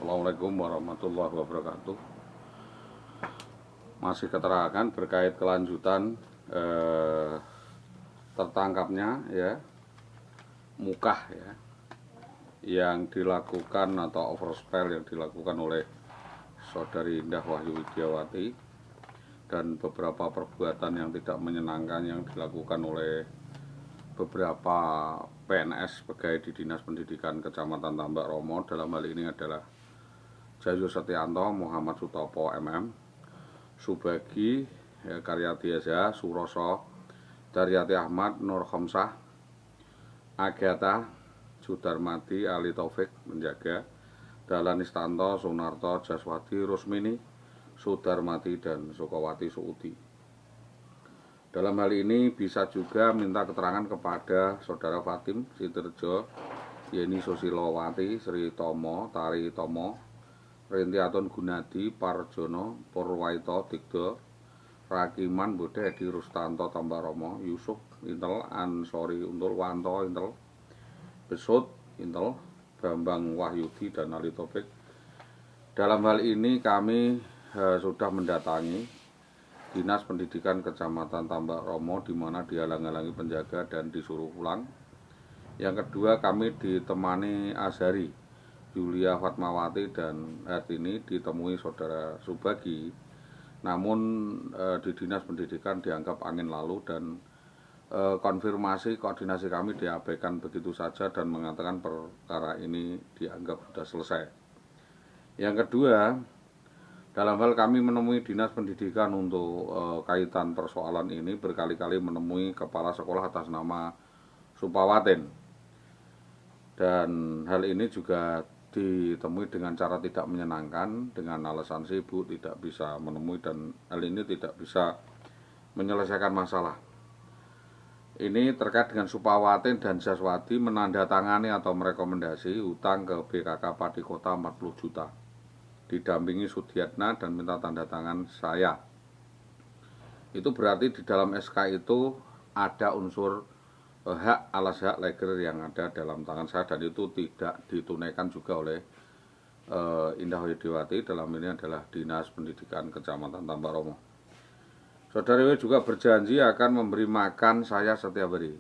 Assalamualaikum warahmatullahi wabarakatuh. Masih keterangan berkait kelanjutan tertangkapnya mukah yang dilakukan atau overspell yang dilakukan oleh Saudari Indah Wahyu Widiawati dan beberapa perbuatan yang tidak menyenangkan yang dilakukan oleh beberapa PNS pegawai di Dinas Pendidikan Kecamatan Tambak Romo. Dalam hal ini adalah Jayo Setianto, Muhammad Sutopo MM, Subagi Karyadiasa, Suroso, Daryati Ahmad, Nur Khomsah, Agatha, Sudarmati, Ali Taufik Menjaga, Dahlan Istanto, Sunarto, Jaswadi, Rusmini, Sudarmati, dan Sukawati Suudi. Dalam hal ini bisa juga minta keterangan kepada Saudara Fatim Sitirjo, Yeni Susilowati, Sri Tomo, Tari Tomo, Rintiatun Gunadi, Parjono, Purwaito, Digdo, Rakiman, Bode, Edi Rustanto, Tambaromo, Yusuf, Intel, Ansori, Untul, Wanto, Intel, Besut, Intel, Bambang Wahyudi, dan Ali Topik. Dalam hal ini kami sudah mendatangi Dinas Pendidikan Kecamatan Tambak Romo, di mana dihalang-halangi penjaga dan disuruh pulang. Yang kedua, kami ditemani Azhari, Julia Fatmawati, dan ini ditemui Saudara Subagi. Namun di Dinas Pendidikan dianggap angin lalu dan konfirmasi koordinasi kami diabaikan begitu saja dan mengatakan perkara ini dianggap sudah selesai. Yang kedua, dalam hal kami menemui Dinas Pendidikan untuk kaitan persoalan ini, berkali-kali menemui kepala sekolah atas nama Supawatin. Dan hal ini juga ditemui dengan cara tidak menyenangkan, dengan alasan sibuk, tidak bisa menemui, dan hal ini tidak bisa menyelesaikan masalah. Ini terkait dengan Supawatin dan Jaswadi menandatangani atau merekomendasi hutang ke BKK Padi Kota 40 juta. Didampingi Sudiatna dan minta tanda tangan saya. Itu berarti di dalam SK itu ada unsur hak alas hak leger yang ada dalam tangan saya, dan itu tidak ditunaikan juga oleh Indah Widiawati. Dalam ini adalah Dinas Pendidikan Kecamatan Tambak Romo. Saudari W juga berjanji akan memberi makan saya setiap hari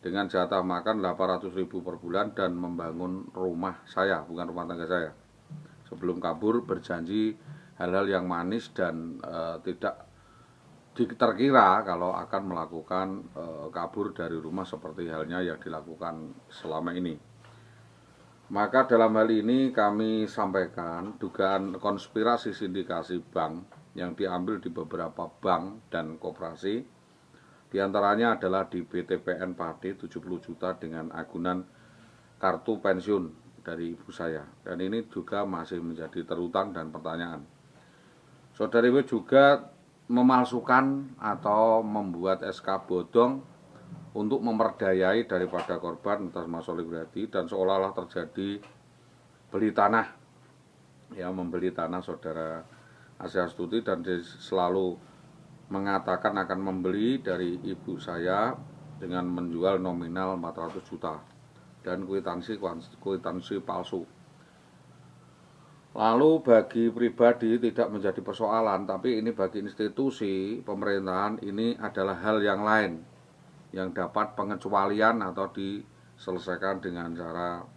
dengan jatah makan 800.000 per bulan dan membangun rumah saya, bukan rumah tangga saya. Sebelum kabur berjanji hal-hal yang manis dan tidak terkira kalau akan melakukan kabur dari rumah seperti halnya yang dilakukan selama ini. Maka dalam hal ini kami sampaikan dugaan konspirasi sindikasi bank yang diambil di beberapa bank dan koperasi. Di antaranya adalah di BTPN Padi 70 juta dengan agunan kartu pensiun dari ibu saya, dan ini juga masih menjadi terutang dan pertanyaan. Saudari W juga memalsukan atau membuat SK bodong untuk memperdayai daripada korban atas Mas Solih Gradi, dan seolah-olah terjadi beli tanah, membeli tanah Saudara Asia Astuti, dan dia selalu mengatakan akan membeli dari ibu saya dengan menjual nominal 400 juta dan kwitansi palsu. Lalu bagi pribadi tidak menjadi persoalan, tapi ini bagi institusi pemerintahan ini adalah hal yang lain yang dapat pengecualian atau diselesaikan dengan cara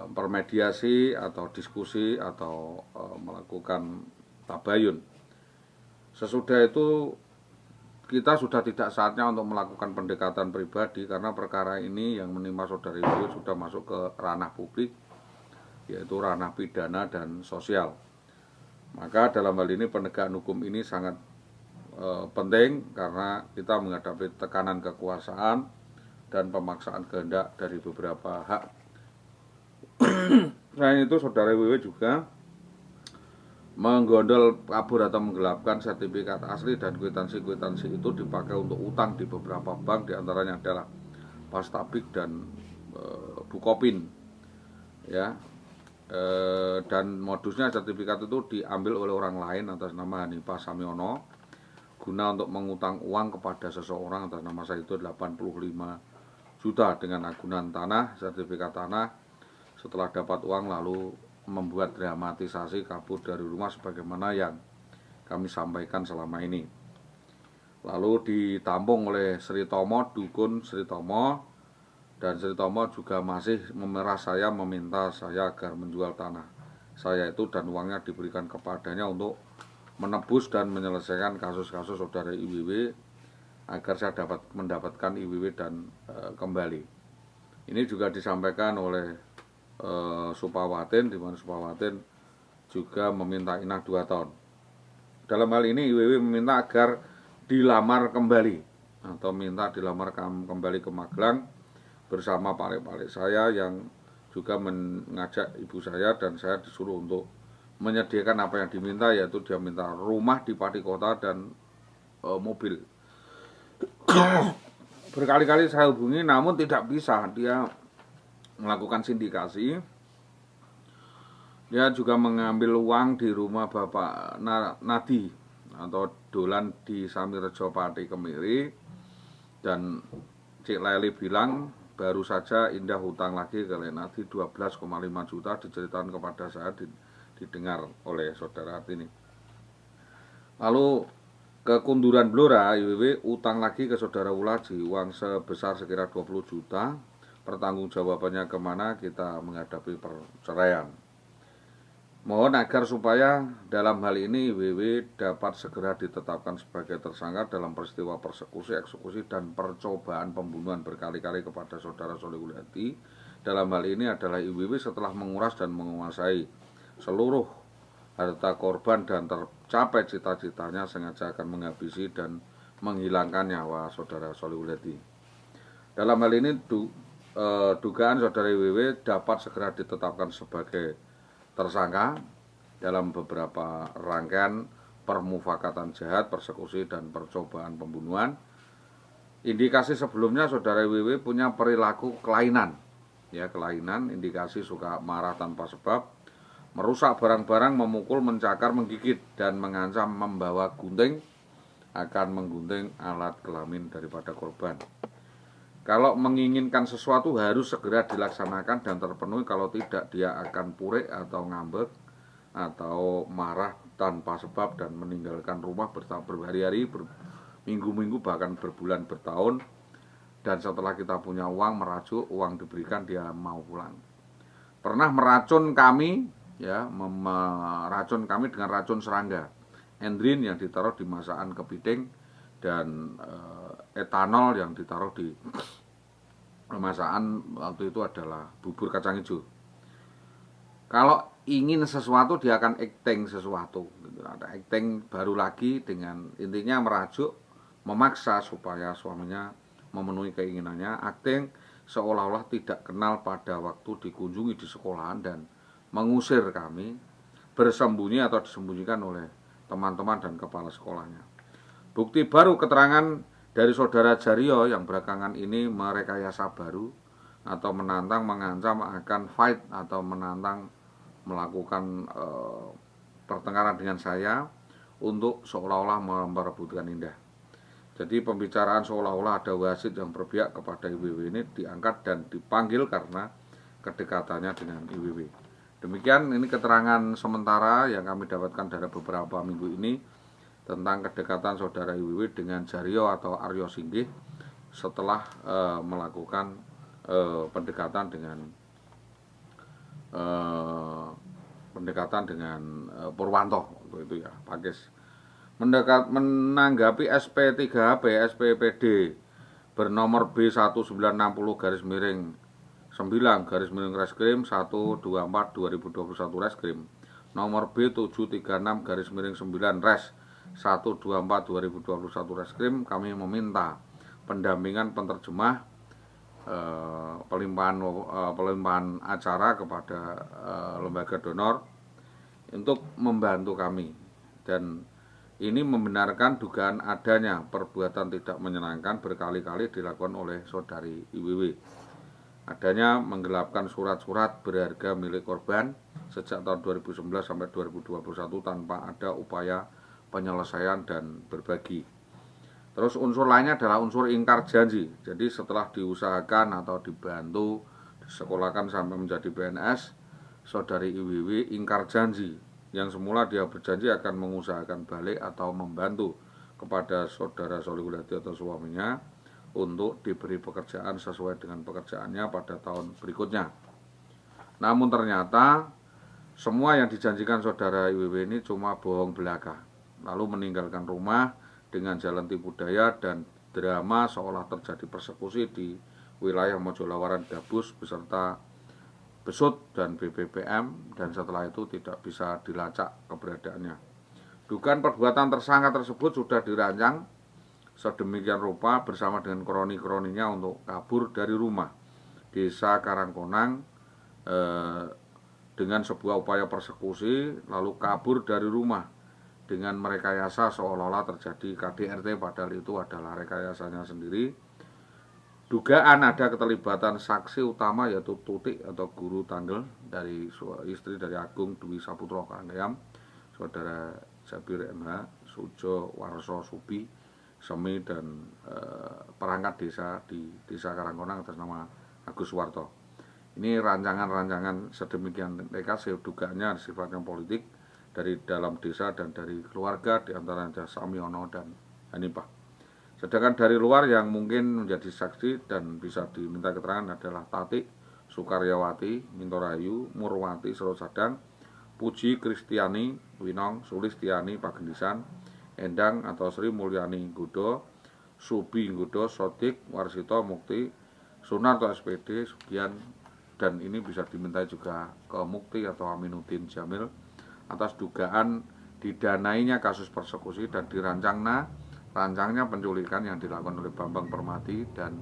permediasi atau diskusi atau melakukan tabayun. Sesudah itu kita sudah tidak saatnya untuk melakukan pendekatan pribadi, karena perkara ini yang menimpa Saudari W sudah masuk ke ranah publik, yaitu ranah pidana dan sosial. Maka dalam hal ini penegakan hukum ini sangat penting, karena kita menghadapi tekanan kekuasaan dan pemaksaan kehendak dari beberapa hak. Selain itu, Saudari W juga menggondol, kabur atau menggelapkan sertifikat asli dan kwitansi-kwitansi itu dipakai untuk utang di beberapa bank, diantaranya adalah Pastabik dan Bukopin, dan modusnya sertifikat itu diambil oleh orang lain atas nama Hanifah Samyono guna untuk mengutang uang kepada seseorang atas nama saya itu 85 juta dengan agunan tanah, sertifikat tanah setelah dapat uang lalu membuat dramatisasi kabur dari rumah sebagaimana yang kami sampaikan selama ini. Lalu ditampung oleh Sri Tomo, dukun Sri Tomo, dan Sri Tomo juga masih memerah saya, meminta saya agar menjual tanah saya itu dan uangnya diberikan kepadanya untuk menebus dan menyelesaikan kasus-kasus saudara IWW agar saya dapat mendapatkan IWW dan kembali. Ini juga disampaikan oleh Supawatin, di mana Supawatin juga meminta inah 2 tahun. Dalam hal ini IWW meminta agar dilamar kembali atau minta dilamar kembali ke Magelang bersama palik-palik saya yang juga mengajak ibu saya, dan saya disuruh untuk menyediakan apa yang diminta, yaitu dia minta rumah di Pati Kota dan mobil. Berkali-kali saya hubungi namun tidak bisa. Dia melakukan sindikasi. Dia juga mengambil uang di rumah Bapak Nadi atau Dolan di Samirejo Pati Kemiri, dan Cik Leli bilang baru saja Indah hutang lagi ke Nadi 12,5 juta, diceritakan kepada saya, didengar oleh saudara ini. Lalu ke Kunduran Blora, IWW utang lagi ke saudara Wulaji uang sebesar sekira 20 juta. Pertanggungjawabannya kemana? Kita menghadapi perceraian. Mohon agar supaya dalam hal ini IWW dapat segera ditetapkan sebagai tersangka dalam peristiwa persekusi, eksekusi, dan percobaan pembunuhan berkali-kali kepada saudara Solihuliati. Dalam hal ini adalah IWW setelah menguras dan menguasai seluruh harta korban dan tercapai cita-citanya, sengaja akan menghabisi dan menghilangkan nyawa saudara Solihuliati. Dalam hal ini dugaan saudara IWW dapat segera ditetapkan sebagai tersangka dalam beberapa rangkaian permufakatan jahat, persekusi, dan percobaan pembunuhan. Indikasi sebelumnya saudara IWW punya perilaku kelainan, indikasi suka marah tanpa sebab, merusak barang-barang, memukul, mencakar, menggigit, dan mengancam membawa gunting akan menggunting alat kelamin daripada korban. Kalau menginginkan sesuatu harus segera dilaksanakan dan terpenuhi, kalau tidak dia akan purik atau ngambek atau marah tanpa sebab dan meninggalkan rumah berhari-hari, berminggu-minggu, bahkan berbulan, bertahun. Dan setelah kita punya uang, merajuk, uang diberikan, dia mau pulang. Pernah meracun kami, meracun kami dengan racun serangga, endrin yang ditaruh di masakan kepiting, dan etanol yang ditaruh di masakan waktu itu adalah bubur kacang hijau. Kalau ingin sesuatu dia akan acting sesuatu, ada acting baru lagi, dengan intinya merajuk, memaksa supaya suaminya memenuhi keinginannya, acting seolah-olah tidak kenal pada waktu dikunjungi di sekolahan dan mengusir kami, bersembunyi atau disembunyikan oleh teman-teman dan kepala sekolahnya. Bukti baru keterangan dari saudara Jaryo yang belakangan ini merekayasa baru atau menantang, mengancam akan fight atau menantang melakukan pertengkaran dengan saya untuk seolah-olah memperebutkan Indah. Jadi pembicaraan seolah-olah ada wasit yang berpihak kepada IWW ini diangkat dan dipanggil karena kedekatannya dengan IWW. Demikian ini keterangan sementara yang kami dapatkan dari beberapa minggu ini tentang kedekatan saudara IWW dengan Jaryo atau Aryo Singgih setelah melakukan pendekatan dengan Purwanto waktu itu ya, Pakis. Menanggapi SP3HP SPPD bernomor B1960-9 Reskrim 124/2021 Reskrim nomor B736/9 Res 124/2021 Reskrim, kami meminta pendampingan penterjemah pelimpahan acara kepada lembaga donor untuk membantu kami, dan ini membenarkan dugaan adanya perbuatan tidak menyenangkan berkali-kali dilakukan oleh saudari IWW. Adanya menggelapkan surat-surat berharga milik korban sejak tahun 2019 sampai 2021 tanpa ada upaya penyelesaian dan berbagi. Terus unsur lainnya adalah unsur ingkar janji. Jadi setelah diusahakan atau dibantu disekolahkan sampai menjadi PNS, saudari IWW ingkar janji. Yang semula dia berjanji akan mengusahakan balik atau membantu kepada saudara Solihuliati atau suaminya untuk diberi pekerjaan sesuai dengan pekerjaannya pada tahun berikutnya. Namun ternyata semua yang dijanjikan saudara IWW ini cuma bohong belaka, lalu meninggalkan rumah dengan jalan tipu daya dan drama seolah terjadi persekusi di wilayah Mojolawaran Dabus beserta Besut dan BBPM, dan setelah itu tidak bisa dilacak keberadaannya. Dugaan perbuatan tersangka tersebut sudah dirancang sedemikian rupa bersama dengan kroni-kroninya untuk kabur dari rumah desa Karangkonang dengan sebuah upaya persekusi, lalu kabur dari rumah dengan merekayasa seolah-olah terjadi KDRT, padahal itu adalah rekayasanya sendiri. Dugaan ada keterlibatan saksi utama yaitu Tutik atau guru Tanggel dari istri dari Agung Dwi Saputro Karangayam, saudara Jabir MH, Sujo Warso Subi Semi, dan perangkat desa di desa Karangkonang atas nama Agus Warto. Ini rancangan-rancangan sedemikian mereka dugaannya sifatnya politik dari dalam desa dan dari keluarga, diantaranya Samiono dan Hanifah. Sedangkan dari luar yang mungkin menjadi saksi dan bisa diminta keterangan adalah Tatik, Sukaryawati, Mintorayu, Murwati, Serosadang, Puji Kristiani, Winong, Sulistiani, Pagendisan, Endang atau Sri Mulyani Gudo, Subi Gudo, Sodik, Warsito, Mukti, Sunarto SPD, Sugian, dan ini bisa diminta juga ke Mukti atau Aminuddin Jamil atas dugaan didanainya kasus persekusi dan rancangnya penculikan yang dilakukan oleh Bambang Permati dan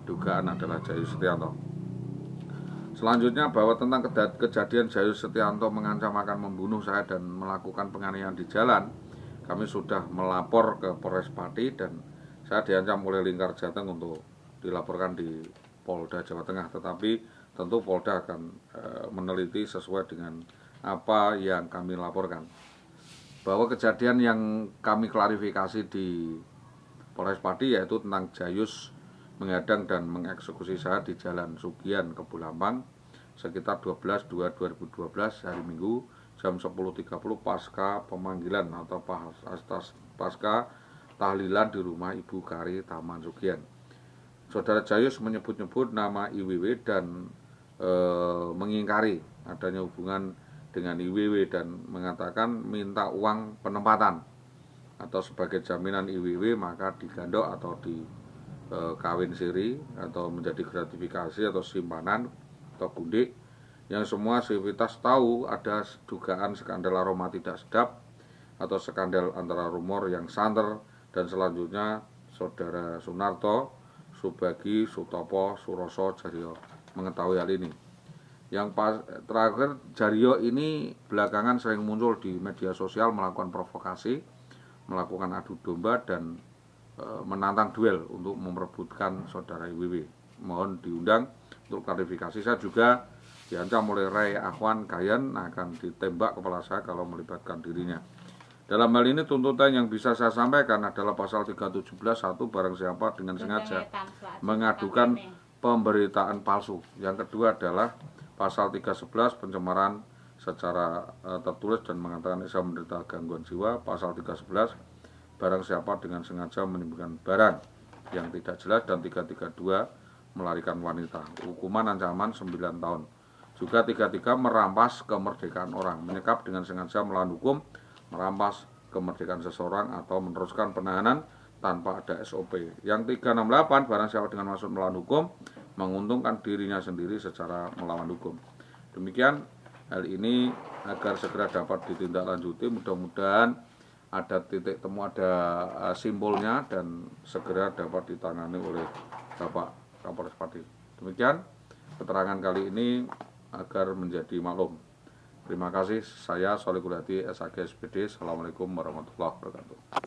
dugaan adalah Jayus Setianto. Selanjutnya bahwa tentang kejadian Jayus Setianto mengancam akan membunuh saya dan melakukan penganiayaan di jalan, kami sudah melapor ke Polres Pati dan saya diancam oleh Lingkar Jateng untuk dilaporkan di Polda Jawa Tengah, tetapi tentu Polda akan meneliti sesuai dengan apa yang kami laporkan. Bahwa kejadian yang kami klarifikasi di Polres Pati yaitu tentang Jayus menghadang dan mengeksekusi saya di Jalan Sugian ke Bulambang sekitar 12/2/2012 hari Minggu jam 10.30 pasca pemanggilan atau pasca tahlilan di rumah Ibu Kari Taman Sugian. Saudara Jayus menyebut-nyebut nama IWW dan mengingkari adanya hubungan dengan IWW dan mengatakan minta uang penempatan atau sebagai jaminan IWW maka digandok atau dikawin siri atau menjadi gratifikasi atau simpanan atau gundik, yang semua sivitas tahu ada dugaan skandal aroma tidak sedap atau skandal antara rumor yang santer, dan selanjutnya saudara Sunarto, Subagi, Sutopo, Suroso, Jaryo mengetahui hal ini. Yang terakhir, Jaryo ini belakangan sering muncul di media sosial melakukan provokasi, melakukan adu domba dan menantang duel untuk memperebutkan saudara IWW. Mohon diundang untuk klarifikasi. Saya juga diancam oleh Ray Ahwan Gayan akan ditembak kepala saya kalau melibatkan dirinya. Dalam hal ini tuntutan yang bisa saya sampaikan adalah pasal 317(1) barang siapa dengan sengaja mengadukan pemberitaan palsu. Yang kedua adalah pasal 311 pencemaran secara tertulis dan mengatakan Esa menderita gangguan jiwa. Pasal 311 barang siapa dengan sengaja menimbulkan barang yang tidak jelas, dan 332 melarikan wanita. Hukuman ancaman 9 tahun. Juga 33 merampas kemerdekaan orang, menyekap dengan sengaja melawan hukum, merampas kemerdekaan seseorang atau meneruskan penahanan tanpa ada SOP. Yang 368 barang siapa dengan maksud melawan hukum menguntungkan dirinya sendiri secara melawan hukum. Demikian hal ini agar segera dapat ditindaklanjuti, mudah-mudahan ada titik temu, ada simpulnya dan segera dapat ditangani oleh Bapak Kapolres Pati. Demikian keterangan kali ini agar menjadi maklum. Terima kasih, saya Solihuliati SAG SPD. Assalamualaikum warahmatullahi wabarakatuh.